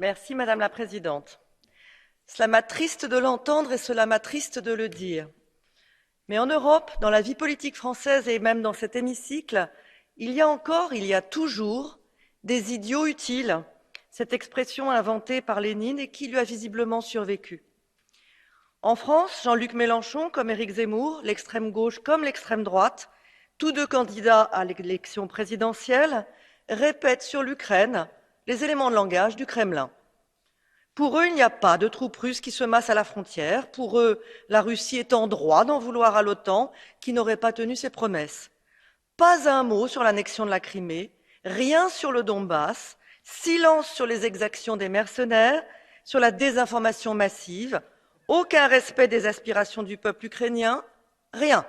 Merci, Madame la Présidente. Cela m'attriste de l'entendre et cela m'attriste de le dire. Mais en Europe, dans la vie politique française et même dans cet hémicycle, il y a toujours des idiots utiles, cette expression inventée par Lénine et qui lui a visiblement survécu. En France, Jean-Luc Mélenchon comme Éric Zemmour, l'extrême gauche comme l'extrême droite, tous deux candidats à l'élection présidentielle, répètent sur l'Ukraine les éléments de langage du Kremlin. Pour eux, il n'y a pas de troupes russes qui se massent à la frontière. Pour eux, la Russie est en droit d'en vouloir à l'OTAN, qui n'aurait pas tenu ses promesses. Pas un mot sur l'annexion de la Crimée, rien sur le Donbass, silence sur les exactions des mercenaires, sur la désinformation massive, aucun respect des aspirations du peuple ukrainien, rien.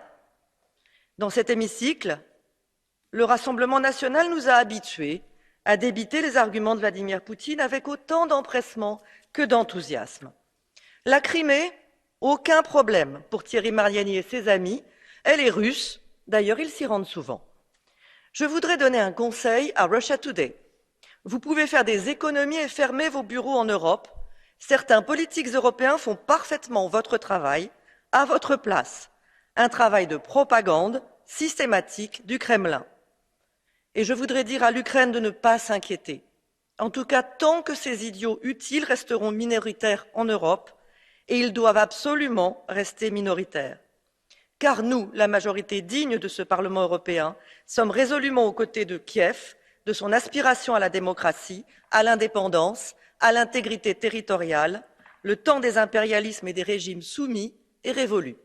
Dans cet hémicycle, le Rassemblement national nous a habitués à débiter les arguments de Vladimir Poutine avec autant d'empressement que d'enthousiasme. La Crimée, aucun problème pour Thierry Mariani et ses amis. Elle est russe, d'ailleurs ils s'y rendent souvent. Je voudrais donner un conseil à Russia Today. Vous pouvez faire des économies et fermer vos bureaux en Europe. Certains politiques européens font parfaitement votre travail à votre place. Un travail de propagande systématique du Kremlin. Et je voudrais dire à l'Ukraine de ne pas s'inquiéter. En tout cas, tant que ces idiots utiles resteront minoritaires en Europe, et ils doivent absolument rester minoritaires. Car nous, la majorité digne de ce Parlement européen, sommes résolument aux côtés de Kiev, de son aspiration à la démocratie, à l'indépendance, à l'intégrité territoriale. Le temps des impérialismes et des régimes soumis est révolu.